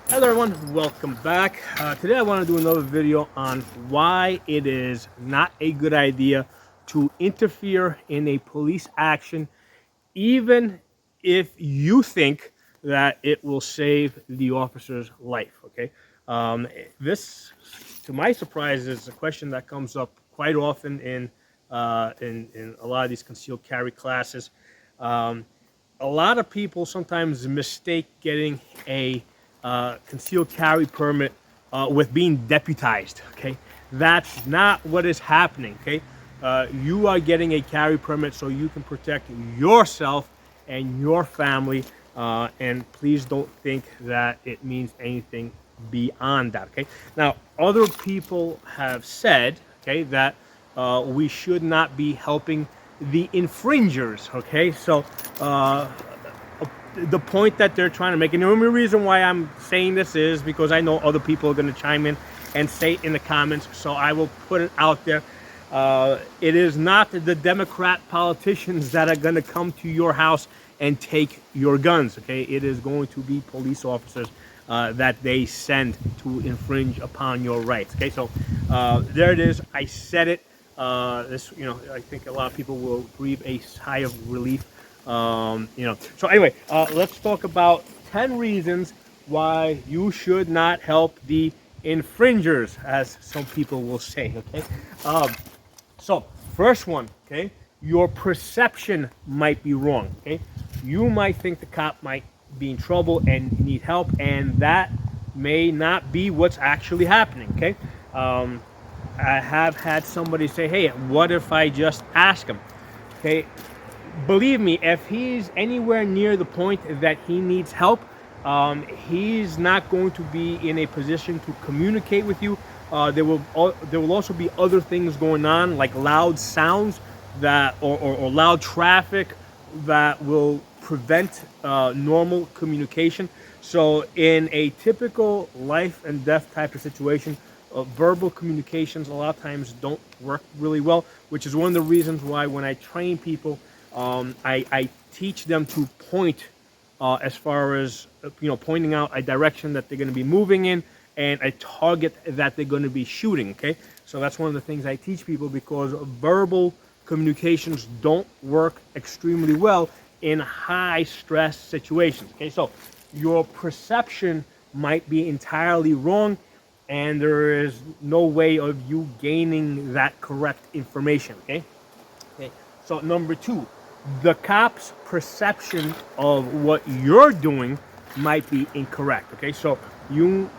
Hello everyone, welcome back. Today I want to do another video on why it is not a good idea to interfere in a police action, even if you think that it will save the officer's life. Okay, this, to my surprise, is a question that comes up quite often in a lot of these concealed carry classes. Um, a lot of people sometimes mistake getting a concealed carry permit with being deputized. Okay, that's not what is happening. Okay, you are getting a carry permit so you can protect yourself and your family. And please don't think that it means anything beyond that. Okay, now other people have said, okay, that we should not be helping the infringers. Okay, so the point that they're trying to make, and the only reason why I'm saying this is because I know other people are going to chime in and say it in the comments, so I will put it out there. It is not the Democrat politicians that are going to come to your house and take your guns. Okay, it is going to be police officers that they send to infringe upon your rights. Okay, so there it is. I said it. This, I think a lot of people will breathe a sigh of relief. So anyway, let's talk about 10 reasons why you should not help the infringers, as some people will say. Okay, so first one, okay, your perception might be wrong. Okay, you might think the cop might be in trouble and need help, and that may not be what's actually happening. Okay, I have had somebody say, hey, what if I just ask him? Okay, believe me, if he's anywhere near the point that he needs help, he's not going to be in a position to communicate with you. There will also be other things going on, like loud sounds that or loud traffic that will prevent normal communication. So in a typical life and death type of situation, verbal communications a lot of times don't work really well, which is one of the reasons why when I train people, I teach them to point as far as pointing out a direction that they're going to be moving in and a target that they're going to be shooting. Okay, so that's one of the things I teach people, because verbal communications don't work extremely well in high stress situations. Okay, so your perception might be entirely wrong, and there is no way of you gaining that correct information. Okay, so number two, the cop's perception of what you're doing might be incorrect. Okay, so you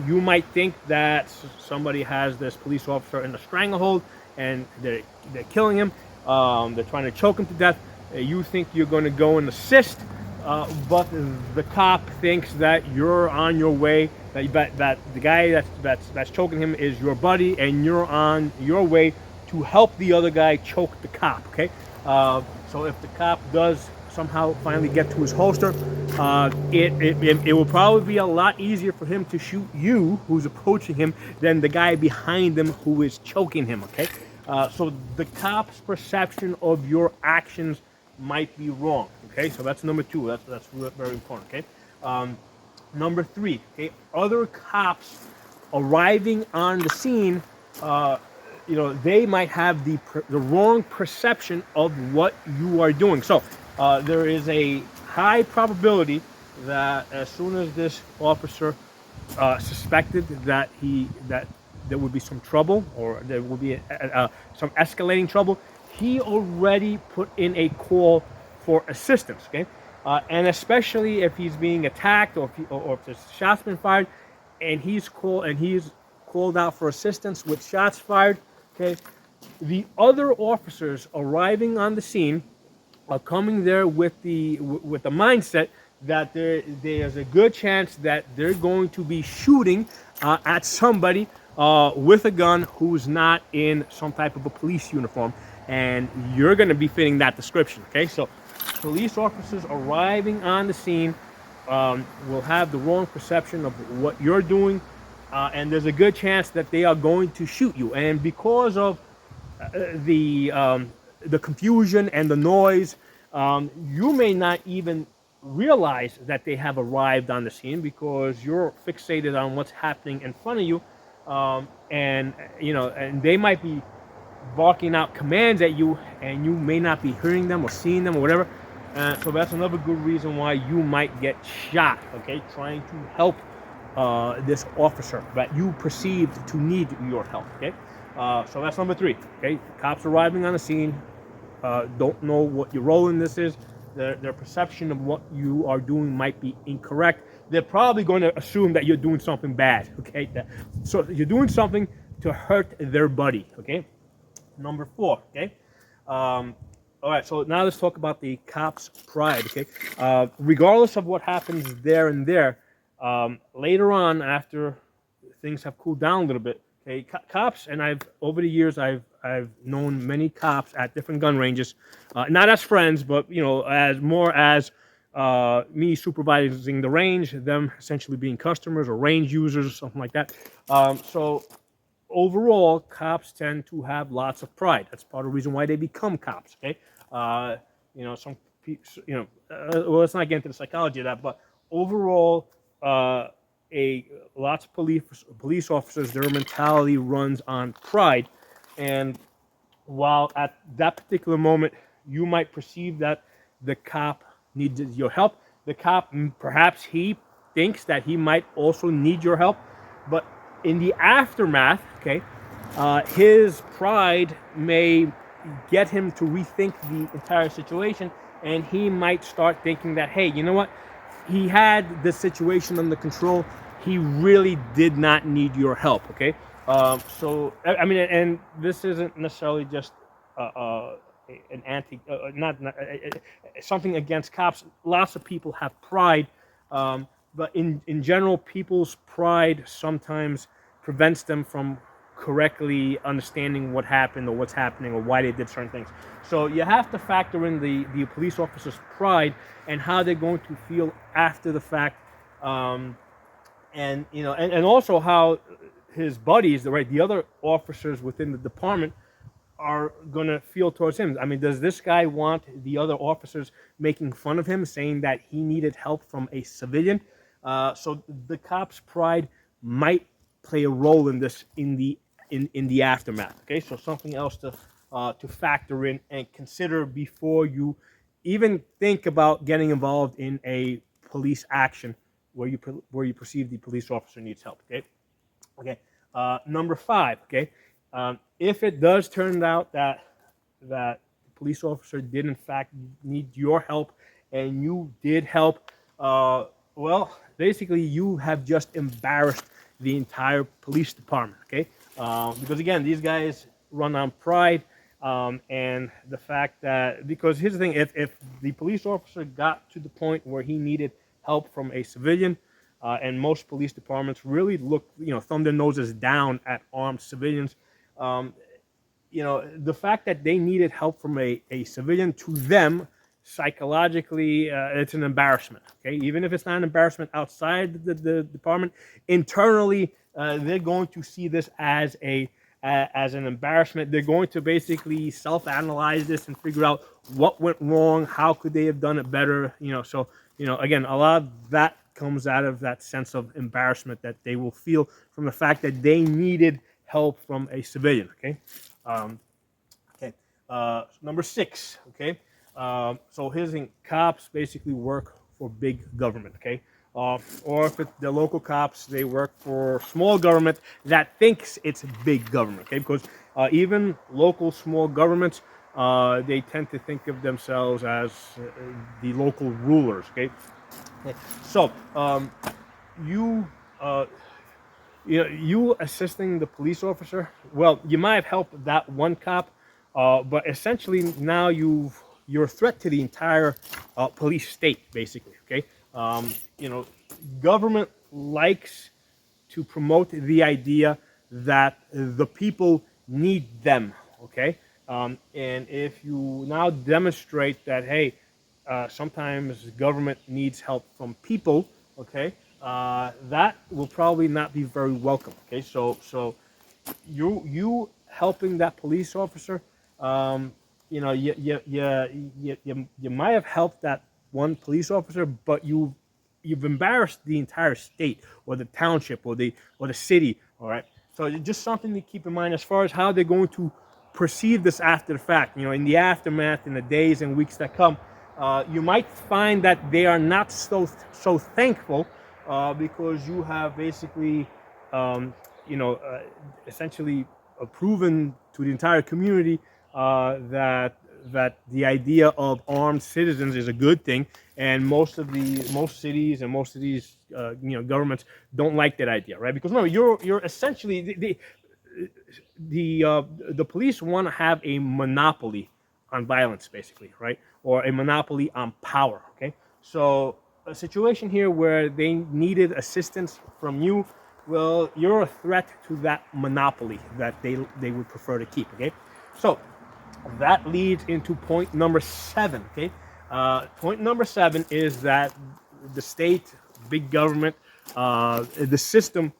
might think that somebody has this police officer in a stranglehold and they're killing him. They're trying to choke him to death. You think you're going to go and assist, but the cop thinks that you're on your way. That the guy that's choking him is your buddy, and you're on your way to help the other guy choke the cop. Okay, so if the cop does somehow finally get to his holster, it will probably be a lot easier for him to shoot you, who's approaching him, than the guy behind him who is choking him. Okay, so the cop's perception of your actions might be wrong. Okay, so that's number two. That's very important. Okay, number three. Okay, other cops arriving on the scene, they might have the wrong perception of what you are doing. So there is a high probability that as soon as this officer suspected that there would be some trouble, or there would be some escalating trouble, he already put in a call for assistance. Okay, and especially if he's being attacked, or if there's shots been fired, and he's called out for assistance with shots fired. Okay, the other officers arriving on the scene are coming there with the mindset that there's a good chance that they're going to be shooting at somebody with a gun who's not in some type of a police uniform, and you're going to be fitting that description. Okay, so police officers arriving on the scene will have the wrong perception of what you're doing, and there's a good chance that they are going to shoot you. And because of the confusion and the noise, you may not even realize that they have arrived on the scene because you're fixated on what's happening in front of you, and and they might be barking out commands at you, and you may not be hearing them or seeing them or whatever. So that's another good reason why you might get shot. Okay, trying to help this officer that you perceived to need your help. Okay, so that's number 3. Okay, cops arriving on the scene, don't know what your role in this is. Their perception of what you are doing might be incorrect. They're probably going to assume that you're doing something bad. Okay, so you're doing something to hurt their buddy. Okay, number 4. Okay. All right, so now let's talk about the cop's pride. Okay, regardless of what happens there and there, later on, after things have cooled down a little bit, okay, cops, and over the years I've known many cops at different gun ranges, not as friends, but as more as me supervising the range, them essentially being customers or range users or something like that. So overall, cops tend to have lots of pride. That's part of the reason why they become cops. Okay, some people, well, let's not get into the psychology of that, but overall, lots of police officers, their mentality runs on pride, and while at that particular moment you might perceive that the cop needs your help, the cop, perhaps he thinks that he might also need your help, but in the aftermath, okay, his pride may get him to rethink the entire situation, and he might start thinking that, hey, you know what? He had the situation under control. He really did not need your help. Okay, so I mean, and this isn't necessarily just an not something against cops. Lots of people have pride, but in general, people's pride sometimes prevents them from correctly understanding what happened or what's happening or why they did certain things. So you have to factor in the police officer's pride and how they're going to feel after the fact, and also how his buddies, the other officers within the department, are going to feel towards him. I mean, does this guy want the other officers making fun of him, saying that he needed help from a civilian? So the cop's pride might play a role in this in the aftermath. Okay, so something else to factor in and consider before you even think about getting involved in a police action where you perceive the police officer needs help. Okay. Number 5. Okay, if it does turn out that the police officer did in fact need your help and you did help, well, basically you have just embarrassed the entire police department. Okay, because again, these guys run on pride, and the fact that, because here's the thing, if the police officer got to the point where he needed help from a civilian, and most police departments really thumb their noses down at armed civilians. The fact that they needed help from a civilian, to them, psychologically, it's an embarrassment. Okay, even if it's not an embarrassment outside the department, internally, they're going to see this as an embarrassment. They're going to basically self-analyze this and figure out what went wrong, how could they have done it better. So again, a lot of that comes out of that sense of embarrassment that they will feel from the fact that they needed help from a civilian. Okay. Number 6. Okay. So here's the thing, cops basically work for big government. Okay. Or if it's the local cops, they work for small government that thinks it's big government. Okay. Because even local small governments, they tend to think of themselves as the local rulers. Okay. So you assisting the police officer, well, you might have helped that one cop, but essentially now you're a threat to the entire police state, basically. Okay, government likes to promote the idea that the people need them. Okay, and if you now demonstrate that, hey, sometimes government needs help from people, okay, that will probably not be very welcome. Okay, so you helping that police officer, you might have helped that one police officer, but you've embarrassed the entire state or the township or the city. All right. So it's just something to keep in mind as far as how they're going to perceive this after the fact. In the aftermath, in the days and weeks that come, you might find that they are not so thankful because you have basically, essentially proven to the entire community that the idea of armed citizens is a good thing, and most cities and most of these governments don't like that idea, right? Because remember, you're essentially the police want to have a monopoly on violence, basically, right? Or a monopoly on power. Okay, so a situation here where they needed assistance from you, well, you're a threat to that monopoly that they would prefer to keep. Okay, so that leads into point number 7. Okay, point number 7 is that the state, big government, the system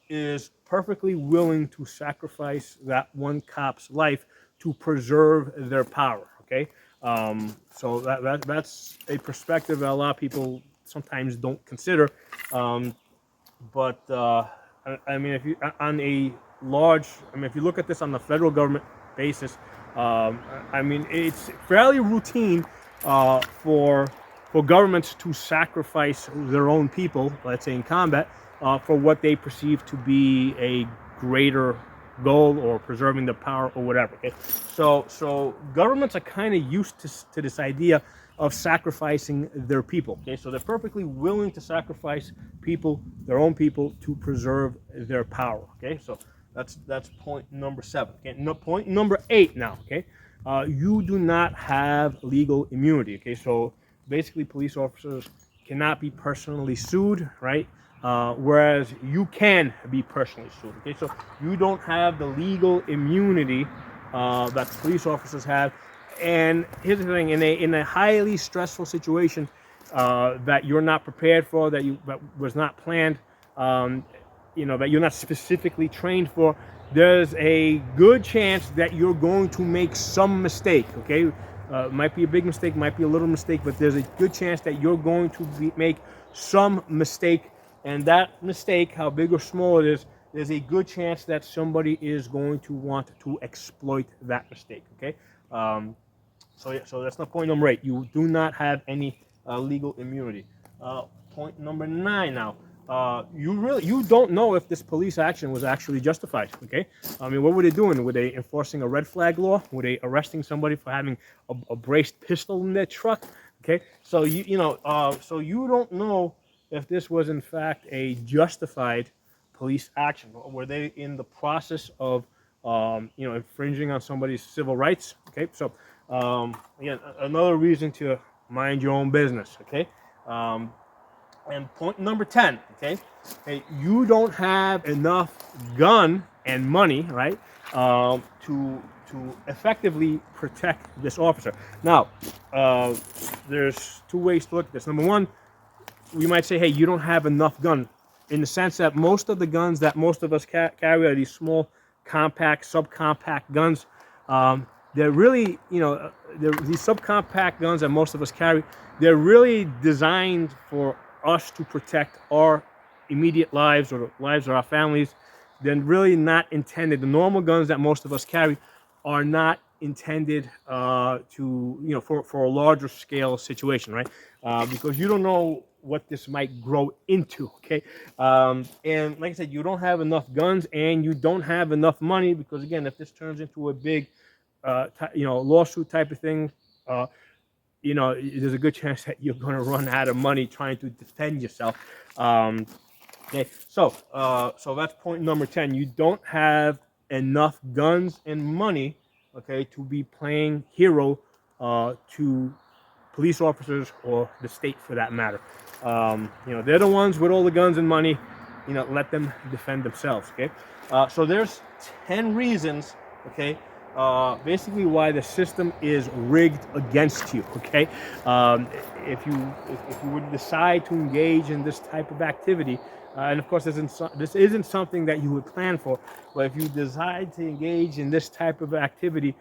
is perfectly willing to sacrifice that one cop's life to preserve their power. Okay, so that's a perspective that a lot of people sometimes don't consider. But I mean, if you if you look at this on the federal government basis, I mean, it's fairly routine for governments to sacrifice their own people, let's say in combat, for what they perceive to be a greater goal or preserving the power or whatever. Okay, so governments are kind of used to this idea of sacrificing their people. Okay, so they're perfectly willing to sacrifice people, their own people, to preserve their power. Okay, so that's point number 7. Okay, point number 8 now. Okay, you do not have legal immunity. Okay, so basically police officers cannot be personally sued, right? Whereas you can be personally sued. Okay, so you don't have the legal immunity that police officers have. And here's the thing: in a highly stressful situation that you're not prepared for, that was not planned, that you're not specifically trained for, there's a good chance that you're going to make some mistake. Okay, might be a big mistake, might be a little mistake, but there's a good chance that you're going to make some mistake. And that mistake, how big or small it is, there's a good chance that somebody is going to want to exploit that mistake. Okay, so that's not point number 8. You do not have any legal immunity. Point number 9 now. You don't know if this police action was actually justified. Okay, I mean, what were they doing? Were they enforcing a red flag law? Were they arresting somebody for having a braced pistol in their truck? Okay, so so you don't know if this was in fact a justified police action. Were they in the process of infringing on somebody's civil rights? Okay, so again, another reason to mind your own business. Okay, and point number 10. Okay, you don't have enough gun and money, right, to effectively protect this officer. Now, there's 2 ways to look at this. Number 1, we might say, hey, you don't have enough gun, in the sense that most of the guns that most of us carry are these small, compact, subcompact guns. They're really, these subcompact guns that most of us carry, they're really designed for us to protect our immediate lives or the lives of our families. They're really not intended. The normal guns that most of us carry are not intended for a larger scale situation, right? Because you don't know what this might grow into. Okay, and like I said, you don't have enough guns and you don't have enough money, because again, if this turns into a big lawsuit type of thing, there's a good chance that you're going to run out of money trying to defend yourself. Okay, so that's point number 10. You don't have enough guns and money, okay, to be playing hero to police officers or the state for that matter. They're the ones with all the guns and money. Let them defend themselves. Okay, so there's 10 reasons. Okay, basically why the system is rigged against you. Okay, if you would decide to engage in this type of activity, and of course this isn't something that you would plan for, but if you decide to engage in this type of activity,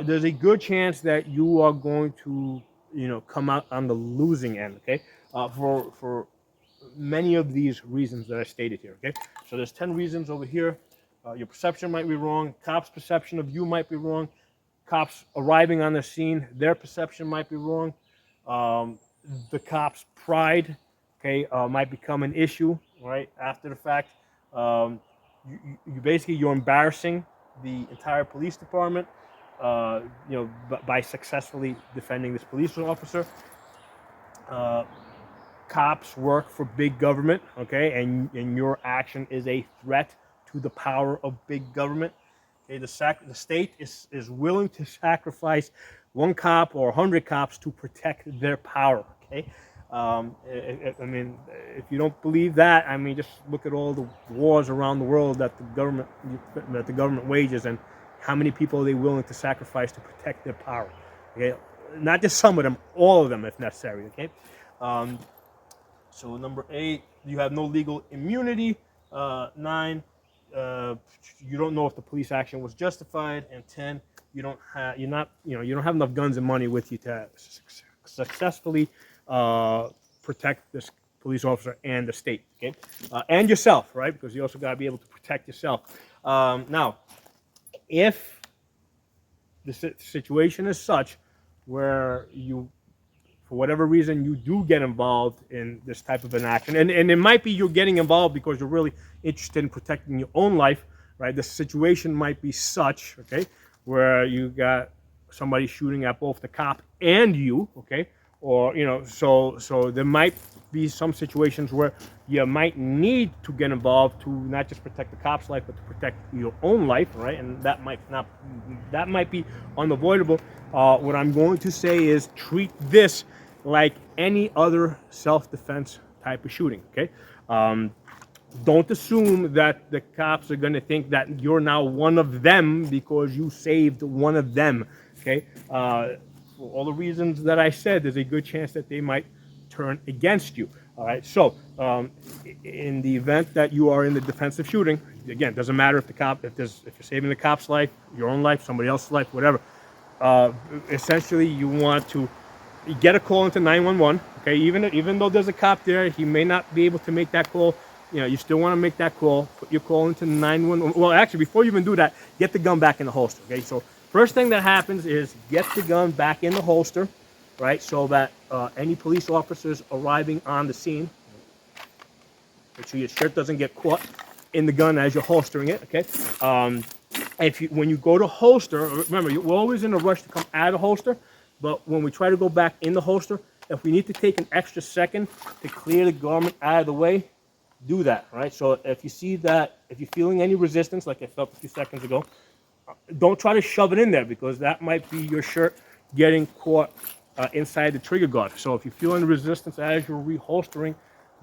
there's a good chance that you are going to come out on the losing end. Okay, for many of these reasons that I stated here. Okay, so there's 10 reasons over here. Your perception might be wrong. Cops' perception of you might be wrong. Cops arriving on the scene, their perception might be wrong. The cops' pride, okay, might become an issue, right, after the fact. You basically, you're embarrassing the entire police department, by successfully defending this police officer. Cops work for big government, okay, and your action is a threat to the power of big government. Okay, the state is willing to sacrifice one cop or 100 cops to protect their power. Okay, I mean, if you don't believe that, I mean, just look at all the wars around the world that the government wages, and how many people are they willing to sacrifice to protect their power. Okay, not just some of them, all of them if necessary. Okay. So number 8, you have no legal immunity. 9, you don't know if the police action was justified. And 10, you don't have enough guns and money with you to successfully protect this police officer and the state. Okay, and yourself, right? Because you also got to be able to protect yourself. Now, if the situation is such where you, for whatever reason, you do get involved in this type of an action, and it might be you're getting involved because you're really interested in protecting your own life, right? The situation might be such, okay, where you got somebody shooting at both the cop and you, okay, or so there might be some situations where you might need to get involved to not just protect the cop's life, but to protect your own life, right? And that might be unavoidable. What I'm going to say is treat this like any other self-defense type of shooting. Okay, don't assume that the cops are going to think that you're now one of them because you saved one of them. Okay, for all the reasons that I said, there's a good chance that they might turn against you. All right, so in the event that you are in the defensive shooting, again, doesn't matter if you're saving the cop's life, your own life, somebody else's life, whatever. Essentially, you want to get a call into 911. Okay, even though there's a cop there, he may not be able to make that call. You still want to make that call. Put your call into 911. Well, actually, before you even do that, get the gun back in the holster. Okay, so first thing that happens is get the gun back in the holster, right? So that any police officers arriving on the scene, make sure your shirt doesn't get caught in the gun as you're holstering it. Okay. When you go to holster, remember, we're always in a rush to come out of the holster, but when we try to go back in the holster, if we need to take an extra second to clear the garment out of the way, do that, right? So if you're feeling any resistance, like I felt a few seconds ago, don't try to shove it in there because that might be your shirt getting caught inside the trigger guard. So if you're feeling resistance as you're reholstering,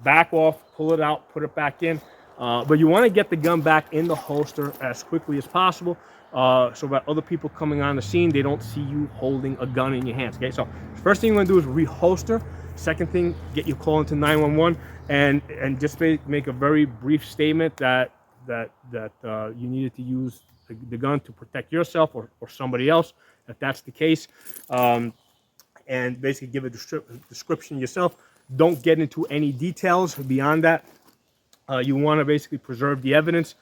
back off, pull it out, put it back in. But you want to get the gun back in the holster as quickly as possible so that other people coming on the scene, they don't see you holding a gun in your hands. Okay, so first thing you want to do is reholster. Second thing, get your call into 911 and just make a very brief statement that you needed to use the gun to protect yourself or somebody else, if that's the case. And basically give a description yourself. Don't get into any details beyond that. You want to basically preserve the evidence.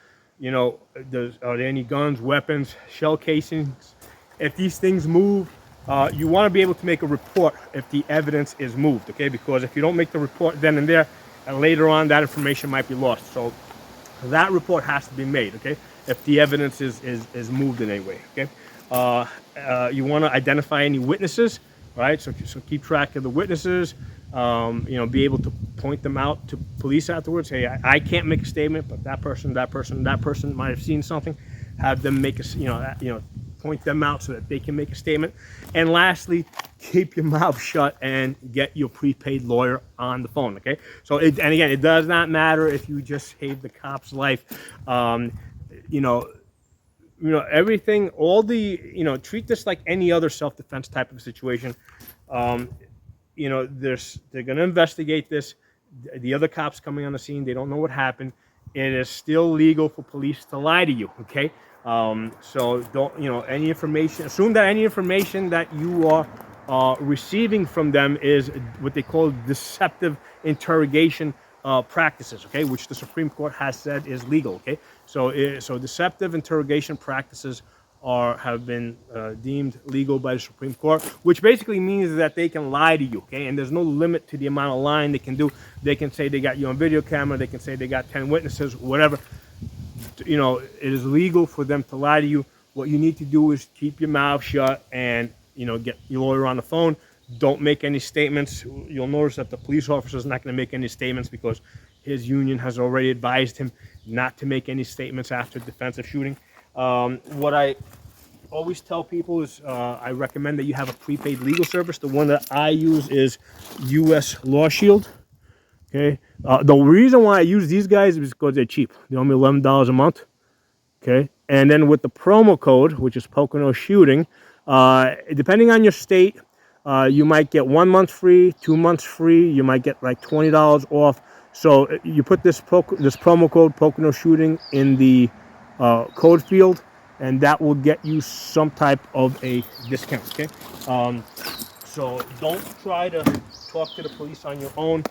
Are there any guns, weapons, shell casings? If these things move, you want to be able to make a report if the evidence is moved, okay? Because if you don't make the report then and there, and later on that information might be lost. So that report has to be made, okay? If the evidence is moved in any way, okay? You want to identify any witnesses, right? So keep track of the witnesses. Be able to point them out to police afterwards. Hey, I can't make a statement, but that person might have seen something. Have them make point them out so that they can make a statement. And lastly, keep your mouth shut and get your prepaid lawyer on the phone. Okay. So and again, it does not matter if you just saved the cop's life. Everything. Treat this like any other self-defense type of situation. They're going to investigate this. The other cops coming on the scene, they don't know what happened. It is still legal for police to lie to you, okay? So don't, any information, assume that any information that you are receiving from them is what they call deceptive interrogation practices, okay, which the Supreme Court has said is legal, okay. So deceptive interrogation practices have been deemed legal by the Supreme Court, which basically means that they can lie to you, okay, and there's no limit to the amount of lying they can do. They can say they got you on video camera, they can say they got 10 witnesses, whatever. You know, it is legal for them to lie to you. What you need to do is keep your mouth shut and, you know, get your lawyer on the phone. Don't make any statements. You'll notice that the police officer is not going to make any statements because his union has already advised him not to make any statements after defensive shooting. What I always tell people is I recommend that you have a prepaid legal service. The one that I use is US Lawshield. Okay. The reason why I use these guys is because they're cheap. They owe me $11 a month. Okay. And then with the promo code, which is Pocono Shooting, depending on your state, you might get 1 month free, 2 months free. You might get like $20 off. So you put this promo code Pocono Shooting in the code field, and that will get you some type of a discount. Okay. So don't try to talk to the police on your own.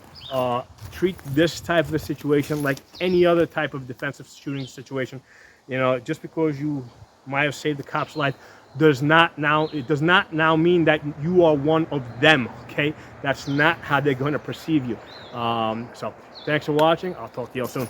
Treat this type of a situation like any other type of defensive shooting situation. You know, just because you might have saved the cop's life does not now mean that you are one of them. Okay, that's not how they're going to perceive you. So thanks for watching. I'll talk to you all soon.